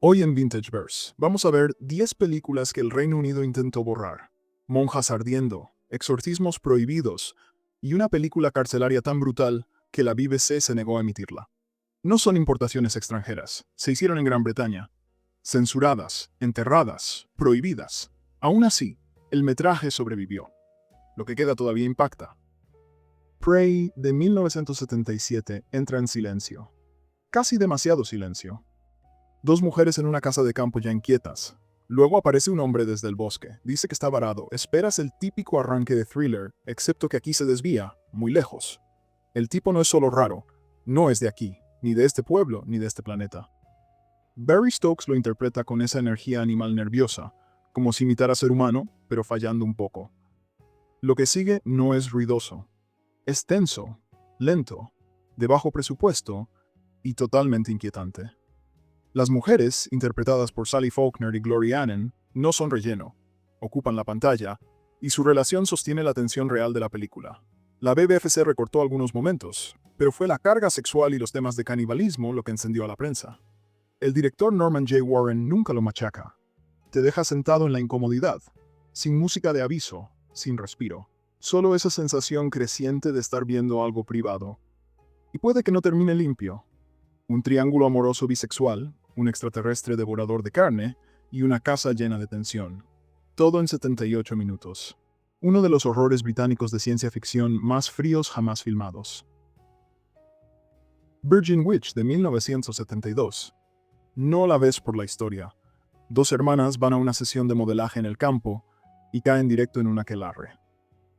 Hoy en Vintage Verse vamos a ver 10 películas que el Reino Unido intentó borrar. Monjas ardiendo, exorcismos prohibidos y una película carcelaria tan brutal que la BBC se negó a emitirla. No son importaciones extranjeras, se hicieron en Gran Bretaña. Censuradas, enterradas, prohibidas. Aún así, el metraje sobrevivió. Lo que queda todavía impacta. Prey de 1977 entra en silencio. Casi demasiado silencio. Dos mujeres en una casa de campo ya inquietas. Luego aparece un hombre desde el bosque. Dice que está varado. Esperas el típico arranque de thriller, excepto que aquí se desvía, muy lejos. El tipo no es solo raro, no es de aquí, ni de este pueblo, ni de este planeta. Barry Stokes lo interpreta con esa energía animal nerviosa, como si imitara a ser humano, pero fallando un poco. Lo que sigue no es ruidoso. Es tenso, lento, de bajo presupuesto y totalmente inquietante. Las mujeres, interpretadas por Sally Faulkner y Gloria Annan, no son relleno, ocupan la pantalla, y su relación sostiene la tensión real de la película. La BBC recortó algunos momentos, pero fue la carga sexual y los temas de canibalismo lo que encendió a la prensa. El director Norman J. Warren nunca lo machaca. Te deja sentado en la incomodidad, sin música de aviso, sin respiro. Solo esa sensación creciente de estar viendo algo privado. Y puede que no termine limpio. Un triángulo amoroso bisexual, un extraterrestre devorador de carne y una casa llena de tensión. Todo en 78 minutos. Uno de los horrores británicos de ciencia ficción más fríos jamás filmados. Virgin Witch de 1972. No la ves por la historia. Dos hermanas van a una sesión de modelaje en el campo y caen directo en un aquelarre.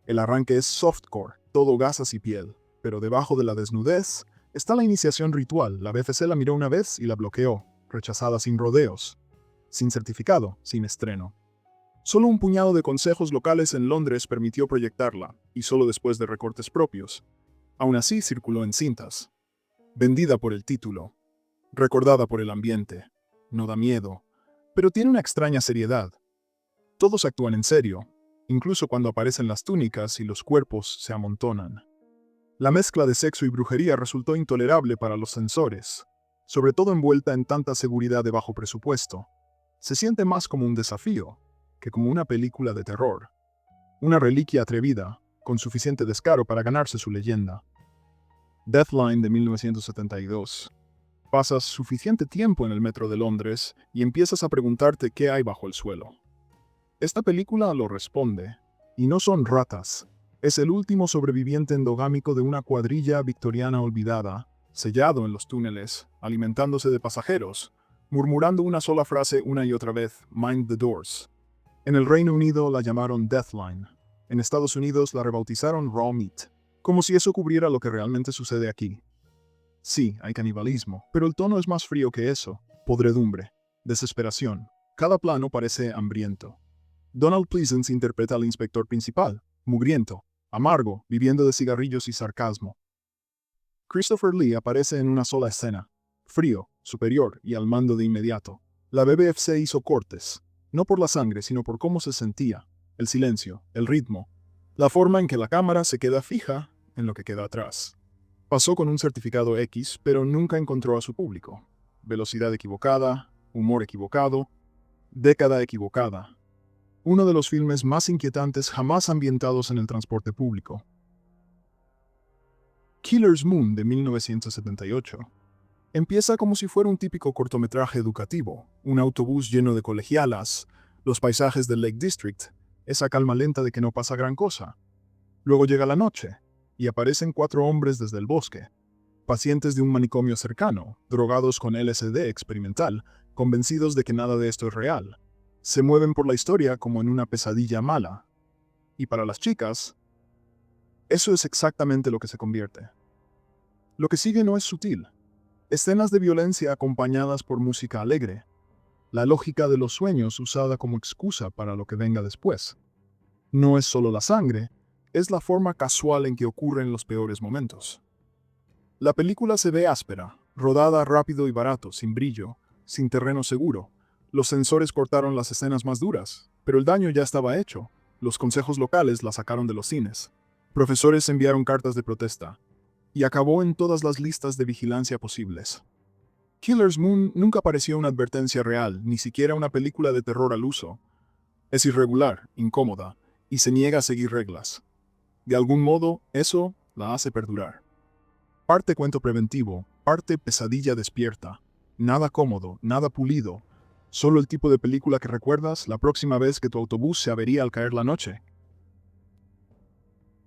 El arranque es softcore, todo gasas y piel, pero debajo de la desnudez está la iniciación ritual. La BBC la miró una vez y la bloqueó, rechazada sin rodeos, sin certificado, sin estreno. Solo un puñado de consejos locales en Londres permitió proyectarla, y solo después de recortes propios. Aún así circuló en cintas. Vendida por el título, recordada por el ambiente. No da miedo, pero tiene una extraña seriedad. Todos actúan en serio, incluso cuando aparecen las túnicas y los cuerpos se amontonan. La mezcla de sexo y brujería resultó intolerable para los censores, sobre todo envuelta en tanta seguridad de bajo presupuesto. Se siente más como un desafío que como una película de terror. Una reliquia atrevida, con suficiente descaro para ganarse su leyenda. Deathline de 1972. Pasas suficiente tiempo en el metro de Londres y empiezas a preguntarte qué hay bajo el suelo. Esta película lo responde, y no son ratas. Es el último sobreviviente endogámico de una cuadrilla victoriana olvidada, sellado en los túneles, alimentándose de pasajeros, murmurando una sola frase una y otra vez, "Mind the doors". En el Reino Unido la llamaron Deathline. En Estados Unidos la rebautizaron Raw Meat, como si eso cubriera lo que realmente sucede aquí. Sí, hay canibalismo, pero el tono es más frío que eso. Podredumbre, desesperación. Cada plano parece hambriento. Donald Pleasence interpreta al inspector principal, mugriento, amargo, viviendo de cigarrillos y sarcasmo. Christopher Lee aparece en una sola escena, frío, superior y al mando de inmediato. La BBC hizo cortes, no por la sangre, sino por cómo se sentía, el silencio, el ritmo, la forma en que la cámara se queda fija en lo que queda atrás. Pasó con un certificado X, pero nunca encontró a su público. Velocidad equivocada, humor equivocado, década equivocada. Uno de los filmes más inquietantes jamás ambientados en el transporte público. Killer's Moon de 1978. Empieza como si fuera un típico cortometraje educativo, un autobús lleno de colegialas, los paisajes del Lake District, esa calma lenta de que no pasa gran cosa. Luego llega la noche, y aparecen cuatro hombres desde el bosque, pacientes de un manicomio cercano, drogados con LSD experimental, convencidos de que nada de esto es real. Se mueven por la historia como en una pesadilla mala. Y para las chicas, eso es exactamente lo que se convierte. Lo que sigue no es sutil. Escenas de violencia acompañadas por música alegre. La lógica de los sueños usada como excusa para lo que venga después. No es solo la sangre, es la forma casual en que ocurren los peores momentos. La película se ve áspera, rodada rápido y barato, sin brillo, sin terreno seguro. Los censores cortaron las escenas más duras, pero el daño ya estaba hecho. Los consejos locales la sacaron de los cines. Profesores enviaron cartas de protesta, y acabó en todas las listas de vigilancia posibles. Killer's Moon nunca pareció una advertencia real, ni siquiera una película de terror al uso. Es irregular, incómoda, y se niega a seguir reglas. De algún modo, eso la hace perdurar. Parte cuento preventivo, parte pesadilla despierta. Nada cómodo, nada pulido. Solo el tipo de película que recuerdas la próxima vez que tu autobús se avería al caer la noche.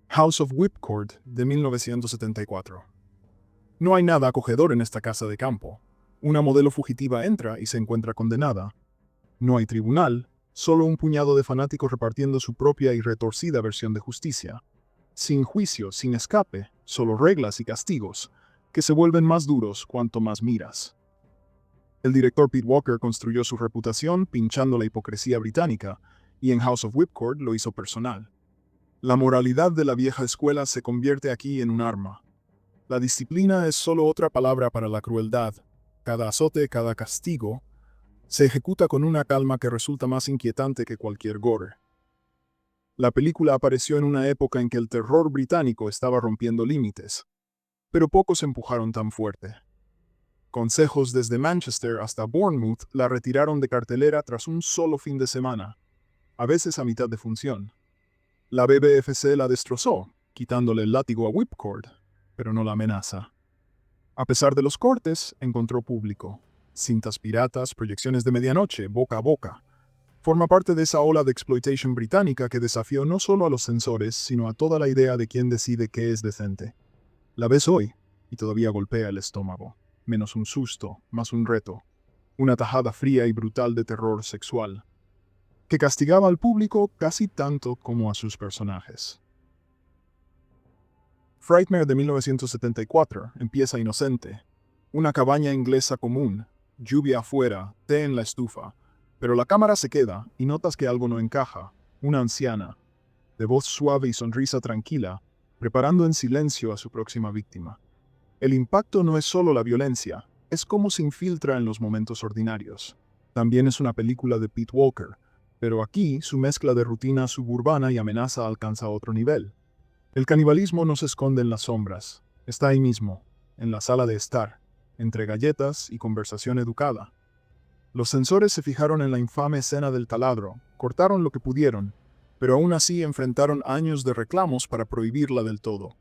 House of Whipcord, de 1974. No hay nada acogedor en esta casa de campo. Una modelo fugitiva entra y se encuentra condenada. No hay tribunal, solo un puñado de fanáticos repartiendo su propia y retorcida versión de justicia. Sin juicio, sin escape, solo reglas y castigos, que se vuelven más duros cuanto más miras. El director Pete Walker construyó su reputación pinchando la hipocresía británica, y en House of Whipcord lo hizo personal. La moralidad de la vieja escuela se convierte aquí en un arma. La disciplina es solo otra palabra para la crueldad. Cada azote, cada castigo, se ejecuta con una calma que resulta más inquietante que cualquier gore. La película apareció en una época en que el terror británico estaba rompiendo límites, pero pocos empujaron tan fuerte. Consejos desde Manchester hasta Bournemouth la retiraron de cartelera tras un solo fin de semana, a veces a mitad de función. La BBFC la destrozó, quitándole el látigo a Whipcord, pero no la amenaza. A pesar de los cortes, encontró público. Cintas piratas, proyecciones de medianoche, boca a boca. Forma parte de esa ola de exploitation británica que desafió no solo a los censores, sino a toda la idea de quién decide qué es decente. La ves hoy, y todavía golpea el estómago. Menos un susto, más un reto. Una tajada fría y brutal de terror sexual, que castigaba al público casi tanto como a sus personajes. Frightmare de 1974 empieza inocente. Una cabaña inglesa común, lluvia afuera, té en la estufa, pero la cámara se queda y notas que algo no encaja. Una anciana, de voz suave y sonrisa tranquila, preparando en silencio a su próxima víctima. El impacto no es solo la violencia, es cómo se infiltra en los momentos ordinarios. También es una película de Pete Walker, pero aquí su mezcla de rutina suburbana y amenaza alcanza otro nivel. El canibalismo no se esconde en las sombras, está ahí mismo, en la sala de estar, entre galletas y conversación educada. Los censores se fijaron en la infame escena del taladro, cortaron lo que pudieron, pero aún así enfrentaron años de reclamos para prohibirla del todo.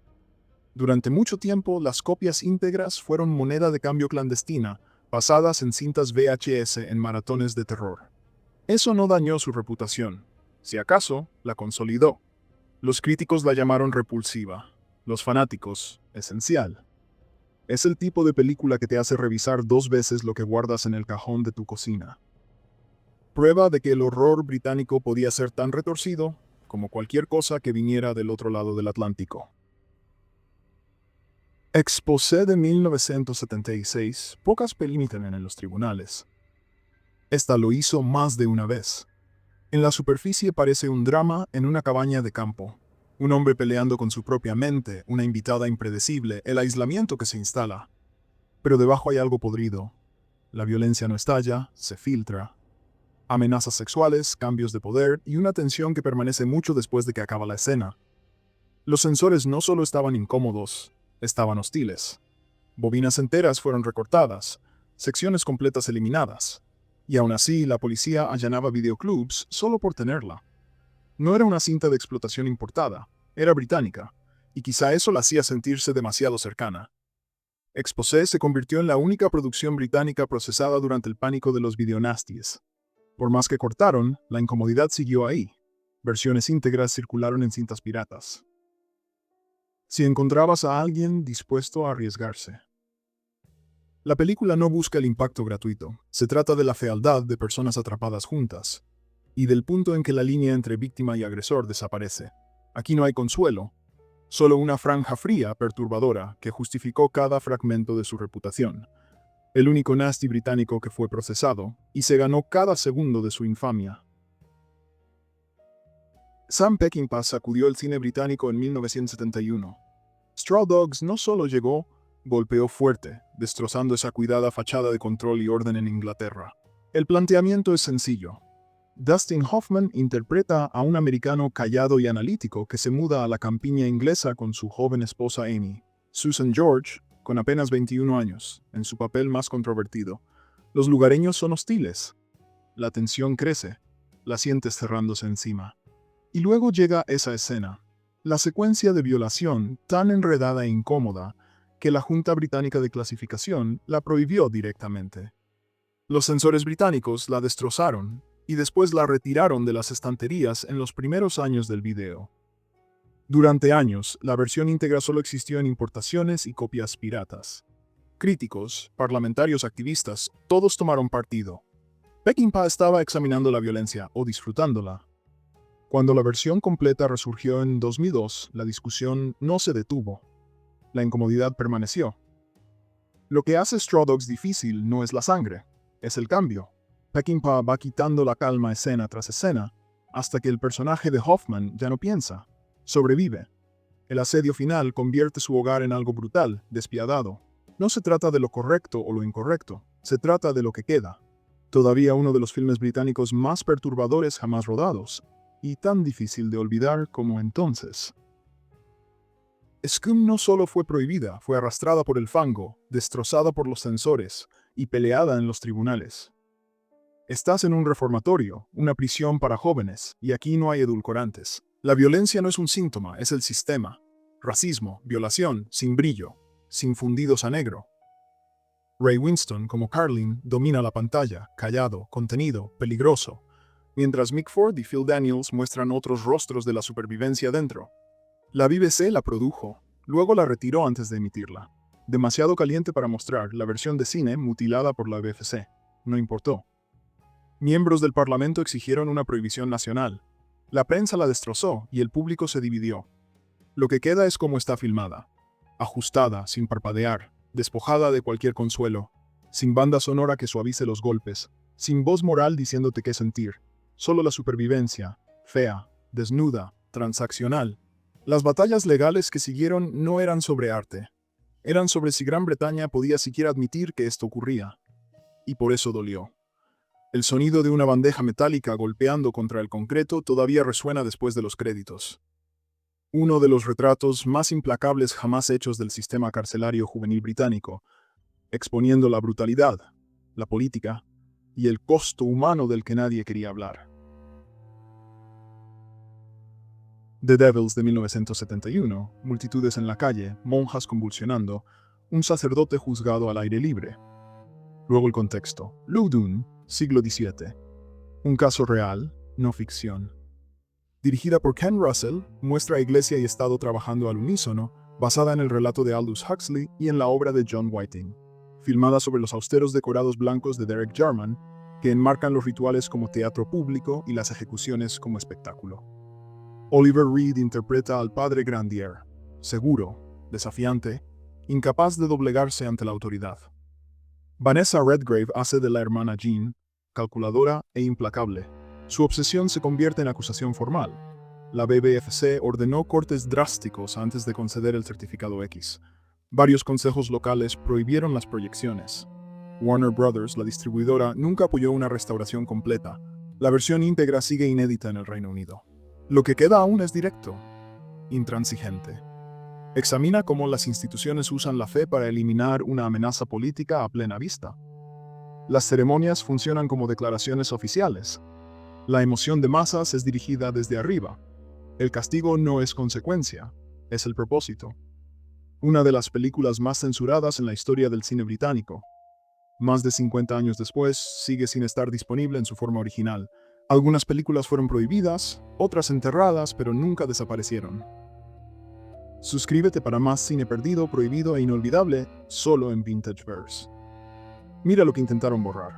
Durante mucho tiempo, las copias íntegras fueron moneda de cambio clandestina, basadas en cintas VHS en maratones de terror. Eso no dañó su reputación, si acaso, la consolidó. Los críticos la llamaron repulsiva, los fanáticos, esencial. Es el tipo de película que te hace revisar 2 veces lo que guardas en el cajón de tu cocina. Prueba de que el horror británico podía ser tan retorcido como cualquier cosa que viniera del otro lado del Atlántico. Exposé de 1976, pocas permiten en los tribunales. Esta lo hizo más de una vez. En la superficie parece un drama en una cabaña de campo. Un hombre peleando con su propia mente, una invitada impredecible, el aislamiento que se instala. Pero debajo hay algo podrido. La violencia no estalla, se filtra. Amenazas sexuales, cambios de poder y una tensión que permanece mucho después de que acaba la escena. Los censores no solo estaban incómodos, estaban hostiles. Bobinas enteras fueron recortadas, secciones completas eliminadas. Y aún así, la policía allanaba videoclubs solo por tenerla. No era una cinta de explotación importada, era británica, y quizá eso la hacía sentirse demasiado cercana. Exposé se convirtió en la única producción británica procesada durante el pánico de los videonasties. Por más que cortaron, la incomodidad siguió ahí. Versiones íntegras circularon en cintas piratas. Si encontrabas a alguien dispuesto a arriesgarse. La película no busca el impacto gratuito, se trata de la fealdad de personas atrapadas juntas, y del punto en que la línea entre víctima y agresor desaparece. Aquí no hay consuelo, solo una franja fría, perturbadora, que justificó cada fragmento de su reputación. El único nasty británico que fue procesado, y se ganó cada segundo de su infamia. Sam Peckinpah sacudió el cine británico en 1971. Straw Dogs no solo llegó, golpeó fuerte, destrozando esa cuidada fachada de control y orden en Inglaterra. El planteamiento es sencillo. Dustin Hoffman interpreta a un americano callado y analítico que se muda a la campiña inglesa con su joven esposa Amy. Susan George, con apenas 21 años, en su papel más controvertido. Los lugareños son hostiles. La tensión crece. La sientes cerrándose encima. Y luego llega esa escena. La secuencia de violación, tan enredada e incómoda, que la Junta Británica de Clasificación la prohibió directamente. Los censores británicos la destrozaron y después la retiraron de las estanterías en los primeros años del video. Durante años, la versión íntegra solo existió en importaciones y copias piratas. Críticos, parlamentarios, activistas, todos tomaron partido. Peckinpah estaba examinando la violencia o disfrutándola. Cuando la versión completa resurgió en 2002, la discusión no se detuvo. La incomodidad permaneció. Lo que hace Straw Dogs difícil no es la sangre, es el cambio. Peckinpah va quitando la calma escena tras escena, hasta que el personaje de Hoffman ya no piensa, sobrevive. El asedio final convierte su hogar en algo brutal, despiadado. No se trata de lo correcto o lo incorrecto, se trata de lo que queda. Todavía uno de los filmes británicos más perturbadores jamás rodados, y tan difícil de olvidar como entonces. Scum no solo fue prohibida, fue arrastrada por el fango, destrozada por los censores y peleada en los tribunales. Estás en un reformatorio, una prisión para jóvenes, y aquí no hay edulcorantes. La violencia no es un síntoma, es el sistema. Racismo, violación, sin brillo, sin fundidos a negro. Ray Winstone, como Carlin, domina la pantalla, callado, contenido, peligroso, mientras Mick Ford y Phil Daniels muestran otros rostros de la supervivencia dentro. La BBC la produjo, luego la retiró antes de emitirla. Demasiado caliente para mostrar, la versión de cine mutilada por la BBC. No importó. Miembros del Parlamento exigieron una prohibición nacional. La prensa la destrozó y el público se dividió. Lo que queda es como está filmada. Ajustada, sin parpadear, despojada de cualquier consuelo, sin banda sonora que suavice los golpes, sin voz moral diciéndote qué sentir. Solo la supervivencia, fea, desnuda, transaccional. Las batallas legales que siguieron no eran sobre arte. Eran sobre si Gran Bretaña podía siquiera admitir que esto ocurría. Y por eso dolió. El sonido de una bandeja metálica golpeando contra el concreto todavía resuena después de los créditos. Uno de los retratos más implacables jamás hechos del sistema carcelario juvenil británico, exponiendo la brutalidad, la política y el costo humano del que nadie quería hablar. The Devils de 1971, multitudes en la calle, monjas convulsionando, un sacerdote juzgado al aire libre. Luego el contexto. Loudoun, siglo XVII. Un caso real, no ficción. Dirigida por Ken Russell, muestra Iglesia y Estado trabajando al unísono, basada en el relato de Aldous Huxley y en la obra de John Whiting. Filmada sobre los austeros decorados blancos de Derek Jarman, que enmarcan los rituales como teatro público y las ejecuciones como espectáculo. Oliver Reed interpreta al padre Grandier, seguro, desafiante, incapaz de doblegarse ante la autoridad. Vanessa Redgrave hace de la hermana Jean, calculadora e implacable. Su obsesión se convierte en acusación formal. La BBFC ordenó cortes drásticos antes de conceder el certificado X. Varios consejos locales prohibieron las proyecciones. Warner Brothers, la distribuidora, nunca apoyó una restauración completa. La versión íntegra sigue inédita en el Reino Unido. Lo que queda aún es directo, intransigente. Examina cómo las instituciones usan la fe para eliminar una amenaza política a plena vista. Las ceremonias funcionan como declaraciones oficiales. La emoción de masas es dirigida desde arriba. El castigo no es consecuencia, es el propósito. Una de las películas más censuradas en la historia del cine británico. Más de 50 años después, sigue sin estar disponible en su forma original. Algunas películas fueron prohibidas, otras enterradas, pero nunca desaparecieron. Suscríbete para más cine perdido, prohibido e inolvidable, solo en Vintage Verse. Mira lo que intentaron borrar.